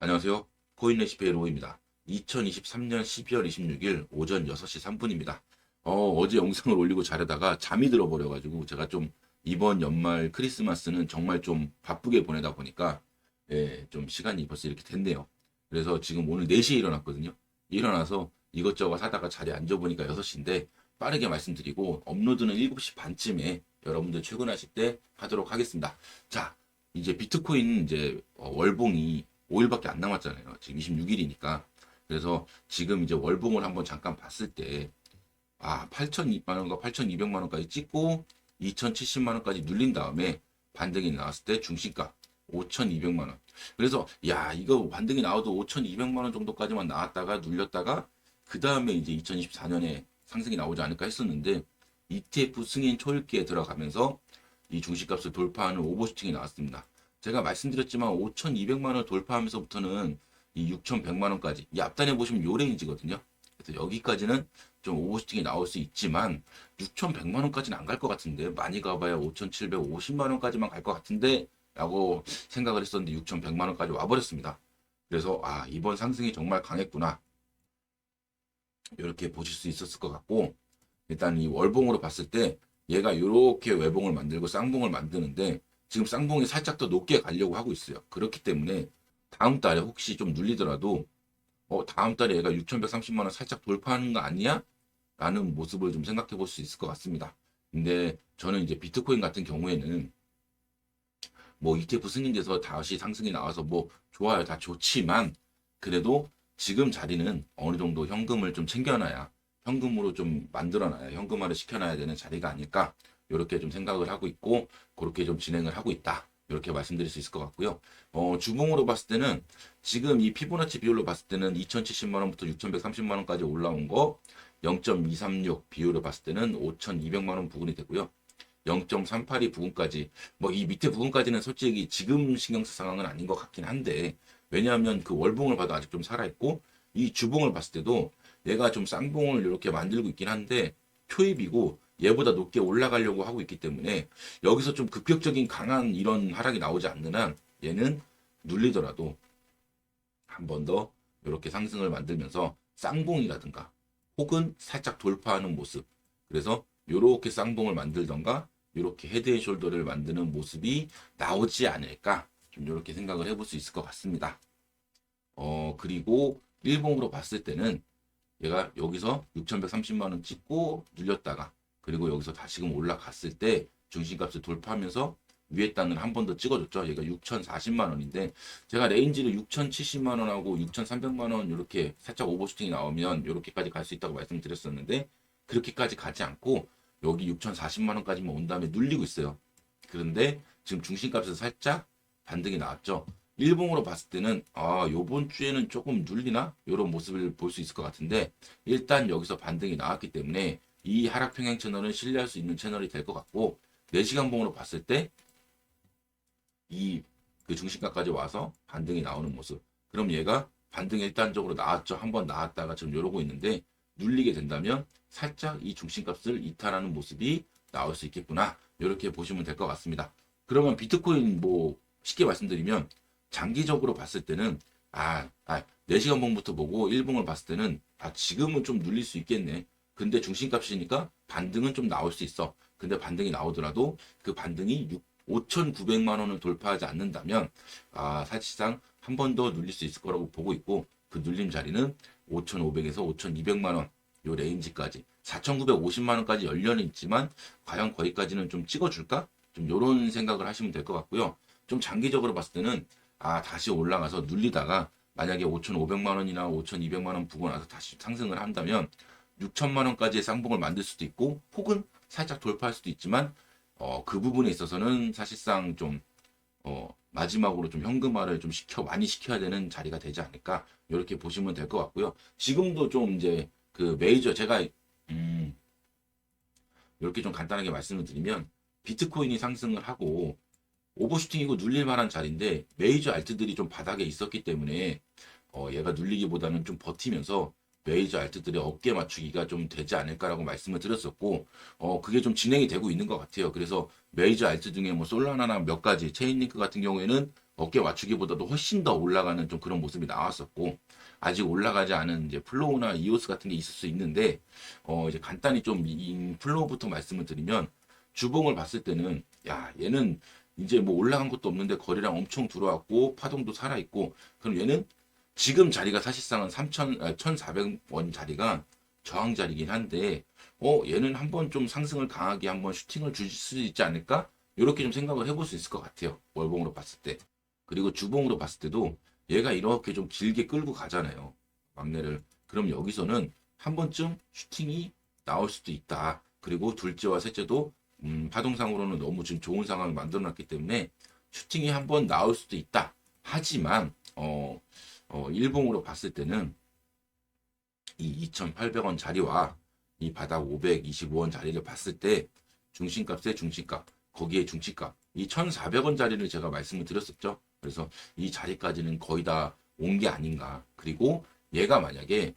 안녕하세요. 코인 레시피의 로우입니다. 2023년 12월 26일 오전 6시 3분입니다. 어제 영상을 올리고 자려다가 잠이 들어버려가지고 제가 좀 이번 연말 크리스마스는 정말 좀 바쁘게 보내다 보니까 좀 시간이 벌써 이렇게 됐네요. 그래서 지금 오늘 4시에 일어났거든요. 일어나서 이것저것 하다가 자리에 앉아보니까 6시인데 빠르게 말씀드리고 업로드는 7시 반쯤에 여러분들 출근하실 때 하도록 하겠습니다. 자, 이제 비트코인 이제 월봉이 5일밖에 안 남았잖아요. 지금 26일이니까. 그래서 지금 이제 월봉을 한번 잠깐 봤을 때, 8,000만 원과 8,200만 원까지 찍고 2,070만 원까지 눌린 다음에 반등이 나왔을 때 중심가 5,200만 원. 그래서 야, 이거 반등이 나와도 5,200만 원 정도까지만 나왔다가 눌렸다가 그 다음에 이제 2024년에 상승이 나오지 않을까 했었는데 ETF 승인 초읽기에 들어가면서 이 중심값을 돌파하는 오버슈팅이 나왔습니다. 제가 말씀드렸지만 5,200만 원을 돌파하면서부터는 이 6,100만 원까지 이 앞단에 보시면 요 레인지거든요. 그래서 여기까지는 좀 오버슈팅이 나올 수 있지만 6,100만 원까지는 안 갈 것 같은데 많이 가봐야 5,750만 원까지만 갈 것 같은데 라고 생각을 했었는데 6,100만 원까지 와버렸습니다. 그래서 이번 상승이 정말 강했구나 이렇게 보실 수 있었을 것 같고 일단 이 월봉으로 봤을 때 얘가 이렇게 외봉을 만들고 쌍봉을 만드는데 지금 쌍봉이 살짝 더 높게 가려고 하고 있어요. 그렇기 때문에 다음 달에 혹시 좀 눌리더라도 다음 달에 얘가 6,130만 원 살짝 돌파하는 거 아니야? 라는 모습을 좀 생각해 볼 수 있을 것 같습니다. 근데 저는 이제 비트코인 같은 경우에는 뭐 ETF 승인돼서 다시 상승이 나와서 뭐 좋아요. 다 좋지만 그래도 지금 자리는 어느 정도 현금을 좀 챙겨놔야 현금으로 좀 만들어놔야 현금화를 시켜놔야 되는 자리가 아닐까 이렇게 좀 생각을 하고 있고 그렇게 좀 진행을 하고 있다. 이렇게 말씀드릴 수 있을 것 같고요. 주봉으로 봤을 때는 지금 이 피보나치 비율로 봤을 때는 2,070만 원부터 6,130만 원까지 올라온 거 0.236 비율로 봤을 때는 5,200만 원 부근이 되고요. 0.382 부근까지 뭐 이 밑에 부분까지는 솔직히 지금 신경 쓸 상황은 아닌 것 같긴 한데 왜냐하면 그 월봉을 봐도 아직 좀 살아있고 이 주봉을 봤을 때도 얘가 좀 쌍봉을 이렇게 만들고 있긴 한데 초입이고 얘보다 높게 올라가려고 하고 있기 때문에 여기서 좀 급격적인 강한 이런 하락이 나오지 않는 한 얘는 눌리더라도 한 번 더 이렇게 상승을 만들면서 쌍봉이라든가 혹은 살짝 돌파하는 모습 그래서 이렇게 쌍봉을 만들던가 이렇게 헤드앤숄더를 만드는 모습이 나오지 않을까 좀 이렇게 생각을 해볼 수 있을 것 같습니다. 그리고 일봉으로 봤을 때는 얘가 여기서 6,130만 원 찍고 눌렸다가 그리고 여기서 다시금 올라갔을 때 중심값을 돌파하면서 위에 단을 한 번 더 찍어줬죠. 얘가 6,040만 원인데 제가 레인지를 6,070만 원하고 6,300만 원 이렇게 살짝 오버슈팅이 나오면 이렇게까지 갈 수 있다고 말씀드렸었는데 그렇게까지 가지 않고 여기 6,040만 원까지만 온 다음에 눌리고 있어요. 그런데 지금 중심값에서 살짝 반등이 나왔죠. 일봉으로 봤을 때는 요번 주에는 조금 눌리나? 이런 모습을 볼 수 있을 것 같은데 일단 여기서 반등이 나왔기 때문에 이 하락 평행 채널은 신뢰할 수 있는 채널이 될 것 같고 4시간 봉으로 봤을 때 이 그 중심가까지 와서 반등이 나오는 모습. 그럼 얘가 반등이 일단적으로 나왔죠. 한번 나왔다가 지금 이러고 있는데 눌리게 된다면 살짝 이 중심값을 이탈하는 모습이 나올 수 있겠구나. 이렇게 보시면 될 것 같습니다. 그러면 비트코인 뭐 쉽게 말씀드리면 장기적으로 봤을 때는 4시간 봉부터 보고 1봉을 봤을 때는 지금은 좀 눌릴 수 있겠네. 근데 중심값이니까 반등은 좀 나올 수 있어. 근데 반등이 나오더라도 그 반등이 5,900만 원을 돌파하지 않는다면 사실상 한 번 더 눌릴 수 있을 거라고 보고 있고 그 눌림 자리는 5,500에서 5,200만 원 요 레인지까지 4,950만 원까지 열려는 있지만 과연 거기까지는 좀 찍어줄까? 좀 요런 생각을 하시면 될 것 같고요. 좀 장기적으로 봤을 때는 다시 올라가서 눌리다가 만약에 5,500만 원이나 5,200만 원 부근 와서 다시 상승을 한다면 6천만 원까지의 쌍봉을 만들 수도 있고 혹은 살짝 돌파할 수도 있지만 그 부분에 있어서는 사실상 좀 마지막으로 좀 현금화를 좀 많이 시켜야 되는 자리가 되지 않을까 이렇게 보시면 될 것 같고요. 지금도 좀 이제 그 메이저 제가 이렇게 좀 간단하게 말씀을 드리면 비트코인이 상승을 하고 오버슈팅이고 눌릴 만한 자리인데 메이저 알트들이 좀 바닥에 있었기 때문에 얘가 눌리기보다는 좀 버티면서 메이저 알트들의 어깨 맞추기가 좀 되지 않을까라고 말씀을 드렸었고 그게 좀 진행이 되고 있는 것 같아요. 그래서 메이저 알트 중에 뭐 솔라나나 몇 가지 체인링크 같은 경우에는 어깨 맞추기보다도 훨씬 더 올라가는 좀 그런 모습이 나왔었고, 아직 올라가지 않은 이제 플로우나 이오스 같은 게 있을 수 있는데, 이제 간단히 좀 이 플로우부터 말씀을 드리면, 주봉을 봤을 때는, 야, 얘는 이제 뭐 올라간 것도 없는데 거래량 엄청 들어왔고, 파동도 살아있고, 그럼 얘는 지금 자리가 사실상은 1,400원 자리가 저항 자리긴 한데, 얘는 한번 좀 상승을 강하게 한번 슈팅을 줄 수 있지 않을까? 이렇게 좀 생각을 해볼 수 있을 것 같아요. 월봉으로 봤을 때. 그리고 주봉으로 봤을 때도 얘가 이렇게 좀 길게 끌고 가잖아요. 막내를. 그럼 여기서는 한 번쯤 슈팅이 나올 수도 있다. 그리고 둘째와 셋째도 파동상으로는 너무 지금 좋은 상황을 만들어 놨기 때문에 슈팅이 한 번 나올 수도 있다. 하지만 일봉으로 봤을 때는 이 2,800원 자리와 이 바닥 525원 자리를 봤을 때 중심값의 중심값, 거기에 중심값, 이 1,400원 자리를 제가 말씀을 드렸었죠. 그래서 이 자리까지는 거의 다 온 게 아닌가. 그리고 얘가 만약에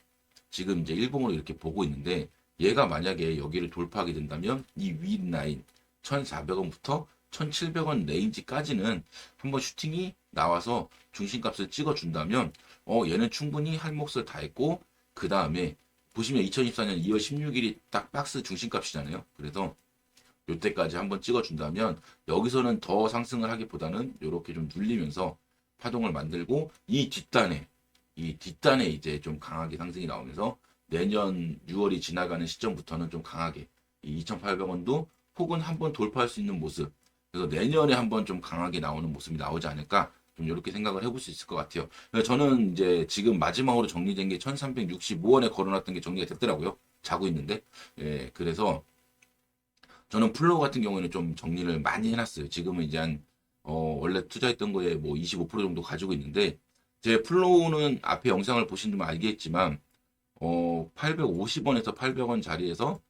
지금 이제 일봉으로 이렇게 보고 있는데 얘가 만약에 여기를 돌파하게 된다면 이 윗 라인 1,400원부터 1,700원 레인지까지는 한번 슈팅이 나와서 중심값을 찍어준다면 얘는 충분히 할 몫을 다 했고 그 다음에 보시면 2024년 2월 16일이 딱 박스 중심값이잖아요. 그래서 요때까지 한번 찍어준다면 여기서는 더 상승을 하기보다는 이렇게 좀 눌리면서 파동을 만들고 이 뒷단에 이제 좀 강하게 상승이 나오면서 내년 6월이 지나가는 시점부터는 좀 강하게 이 2,800원도 혹은 한번 돌파할 수 있는 모습. 그래서 내년에 한번 좀 강하게 나오는 모습이 나오지 않을까 좀 이렇게 생각을 해볼 수 있을 것 같아요. 그래서 저는 이제 지금 마지막으로 정리된 게 1,365원에 걸어놨던 게 정리가 됐더라고요. 자고 있는데. 예, 그래서 저는 플로우 같은 경우에는 좀 정리를 많이 해놨어요. 지금은 이제 원래 투자했던 거에 뭐 25% 정도 가지고 있는데, 제 플로우는 앞에 영상을 보신 분은 알겠지만, 850원에서 800원 자리에서,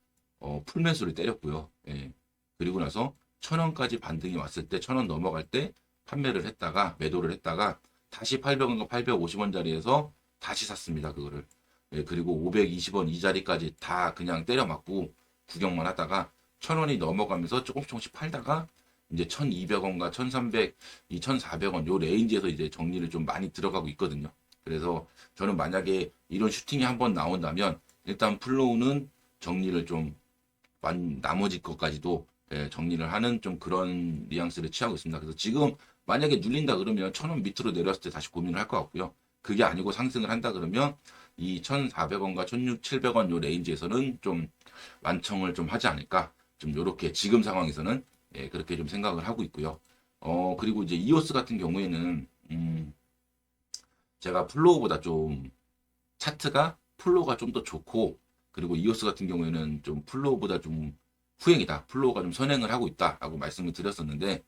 풀매수를 때렸고요. 예. 그리고 나서 1,000원까지 반등이 왔을 때, 1,000원 넘어갈 때 판매를 했다가, 매도를 했다가, 다시 800원과 850원 자리에서 다시 샀습니다. 그거를. 예, 그리고 520원 이 자리까지 다 그냥 때려 맞고 구경만 하다가 1,000원이 넘어가면서 조금씩 팔다가 이제 1,200원과 1,300, 2,400원 요 레인지에서 이제 정리를 좀 많이 들어가고 있거든요. 그래서 저는 만약에 이런 슈팅이 한번 나온다면 일단 플로우는 정리를 좀 나머지 것까지도 정리를 하는 좀 그런 뉘앙스를 취하고 있습니다. 그래서 지금 만약에 눌린다 그러면 1,000원 밑으로 내려왔을 때 다시 고민을 할 것 같고요. 그게 아니고 상승을 한다 그러면 이 1,400원과 1,600원 요 레인지에서는 좀 완청을 좀 하지 않을까. 좀 요렇게 지금 상황에서는 그렇게 좀 생각을 하고 있고요. 그리고 이제 이오스 같은 경우에는 제가 플로우보다 좀 차트가 플로우가 좀 더 좋고 그리고 이오스 같은 경우에는 좀 플로우보다 좀 후행이다. 플로우가 좀 선행을 하고 있다라고 말씀을 드렸었는데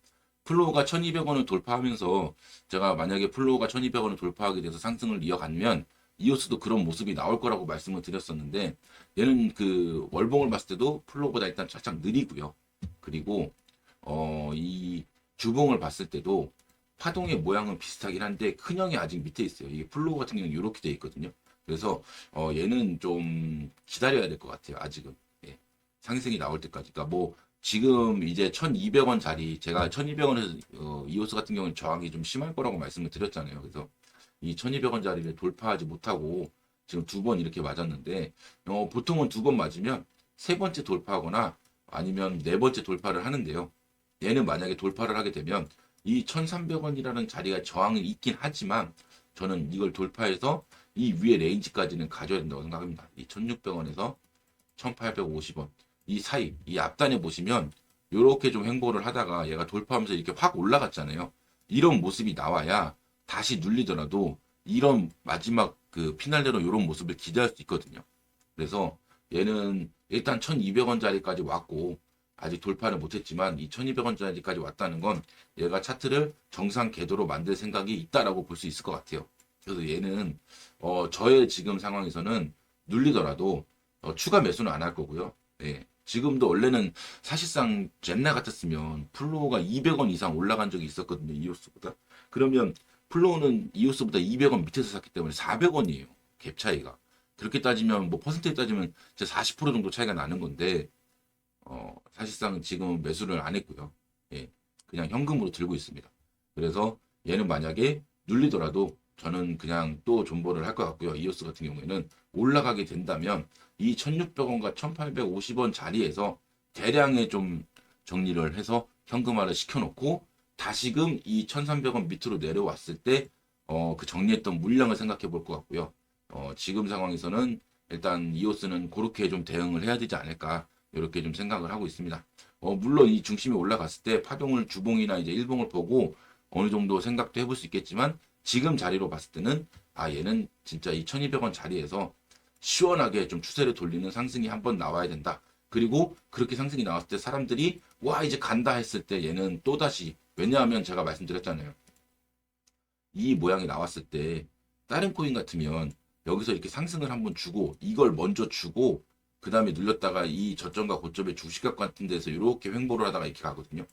플로우가 1,200원을 돌파하면서 제가 만약에 플로우가 1,200원을 돌파하게 돼서 상승을 이어가면 이오스도 그런 모습이 나올 거라고 말씀을 드렸었는데 얘는 그 월봉을 봤을 때도 플로우보다 일단 살짝 느리고요. 그리고 이 주봉을 봤을 때도 파동의 모양은 비슷하긴 한데 큰형이 아직 밑에 있어요. 이게 플로우 같은 경우는 이렇게 돼 있거든요. 그래서 얘는 좀 기다려야 될 것 같아요. 아직은 예. 상승이 나올 때까지. 그러니까 뭐 지금 이제 1,200원 자리 제가 1,200원에서 이오스 같은 경우는 저항이 좀 심할 거라고 말씀을 드렸잖아요. 그래서 이 1,200원 자리를 돌파하지 못하고 지금 두 번 이렇게 맞았는데 보통은 두 번 맞으면 세 번째 돌파하거나 아니면 네 번째 돌파를 하는데요. 얘는 만약에 돌파를 하게 되면 이 1,300원이라는 자리가 저항이 있긴 하지만 저는 이걸 돌파해서 이 위에 레인지까지는 가져야 된다고 생각합니다. 이 1,600원에서 1,850원 이 사이 이 앞단에 보시면 이렇게 좀 행보를 하다가 얘가 돌파하면서 이렇게 확 올라갔잖아요. 이런 모습이 나와야 다시 눌리더라도 이런 마지막 그 피날레로 이런 모습을 기대할 수 있거든요. 그래서 얘는 일단 1,200원 자리까지 왔고 아직 돌파를 못했지만 이 1,200원 자리까지 왔다는 건 얘가 차트를 정상 궤도로 만들 생각이 있다라고 볼 수 있을 것 같아요. 그래서 얘는 저의 지금 상황에서는 눌리더라도 추가 매수는 안 할 거고요. 예. 지금도 원래는 사실상 옛날 같았으면 플로우가 200원 이상 올라간 적이 있었거든요. 이오스보다. 그러면 플로우는 이오스보다 200원 밑에서 샀기 때문에 400원이에요. 갭 차이가. 그렇게 따지면 뭐 퍼센테이지 따지면 40% 정도 차이가 나는 건데 사실상 지금 매수를 안 했고요. 예. 그냥 현금으로 들고 있습니다. 그래서 얘는 만약에 눌리더라도 저는 그냥 또 존버를 할 것 같고요. 이오스 같은 경우에는 올라가게 된다면 이 1600원과 1850원 자리에서 대량의 좀 정리를 해서 현금화를 시켜놓고 다시금 이 1300원 밑으로 내려왔을 때 그 정리했던 물량을 생각해 볼 것 같고요. 지금 상황에서는 일단 이오스는 그렇게 좀 대응을 해야 되지 않을까 이렇게 좀 생각을 하고 있습니다. 물론 이 중심이 올라갔을 때 파동을 주봉이나 이제 일봉을 보고 어느 정도 생각도 해볼 수 있겠지만 지금 자리로 봤을 때는 얘는 진짜 이 1200원 자리에서 시원하게 좀 추세를 돌리는 상승이 한번 나와야 된다. 그리고 그렇게 상승이 나왔을 때 사람들이 와 이제 간다 했을 때 얘는 또다시, 왜냐하면 제가 말씀드렸잖아요. 이 모양이 나왔을 때 다른 코인 같으면 여기서 이렇게 상승을 한번 주고 이걸 먼저 주고 그 다음에 눌렸다가 이 저점과 고점의 주식값 같은 데서 이렇게 횡보를 하다가 이렇게 가거든요.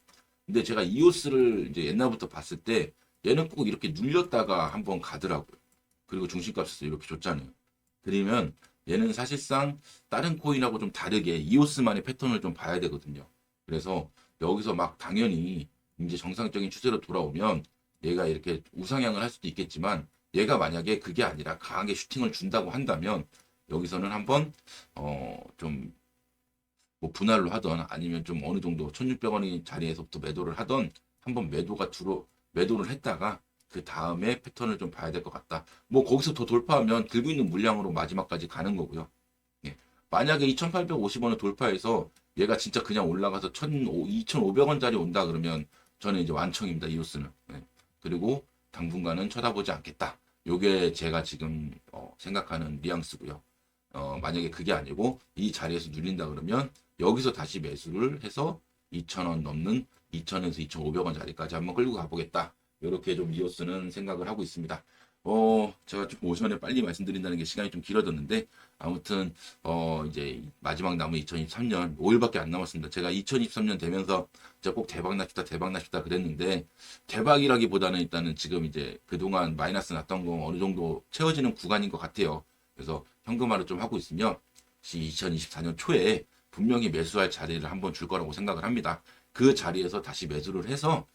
근데 제가 이오스를 이제 옛날부터 봤을 때 얘는 꼭 이렇게 눌렸다가 한번 가더라고요. 그리고 중심값에서 이렇게 줬잖아요. 그러면 얘는 사실상 다른 코인하고 좀 다르게 이오스만의 패턴을 좀 봐야 되거든요. 그래서 여기서 막 당연히 이제 정상적인 추세로 돌아오면 얘가 이렇게 우상향을 할 수도 있겠지만 얘가 만약에 그게 아니라 강하게 슈팅을 준다고 한다면 여기서는 한번 좀 뭐 분할로 하던 아니면 좀 어느 정도 1600원이 자리에서부터 매도를 하던 한번 매도를 했다가 그 다음에 패턴을 좀 봐야 될 것 같다. 뭐 거기서 더 돌파하면 들고 있는 물량으로 마지막까지 가는 거고요. 예. 만약에 2850원을 돌파해서 얘가 진짜 그냥 올라가서 2500원짜리 온다 그러면 저는 이제 완청입니다. 이오스는. 예. 그리고 당분간은 쳐다보지 않겠다. 요게 제가 지금 생각하는 뉘앙스고요. 만약에 그게 아니고 이 자리에서 눌린다 그러면 여기서 다시 매수를 해서 2,000원 넘는 2,000에서 2,500원 자리까지 한번 끌고 가보겠다. 이렇게 좀 이오스는 생각을 하고 있습니다. 제가 좀 오전에 빨리 말씀드린다는 게 시간이 좀 길어졌는데, 아무튼, 이제 마지막 남은 2023년 5일밖에 안 남았습니다. 제가 2023년 되면서 진짜 꼭 대박 납시다, 대박 납시다 그랬는데, 대박이라기보다는 일단은 지금 이제 그동안 마이너스 났던 거 어느 정도 채워지는 구간인 것 같아요. 그래서 현금화를 좀 하고 있으면 2024년 초에 분명히 매수할 자리를 한번 줄 거라고 생각을 합니다. 그 자리에서 다시 매수를 해서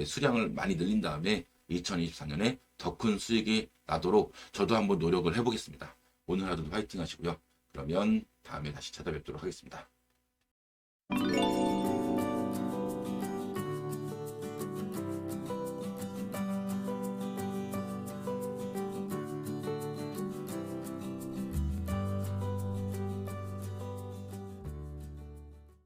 수량을 많이 늘린 다음에 2024년에 더 큰 수익이 나도록 저도 한번 노력을 해보겠습니다. 오늘 하루도 화이팅 하시고요. 그러면 다음에 다시 찾아뵙도록 하겠습니다.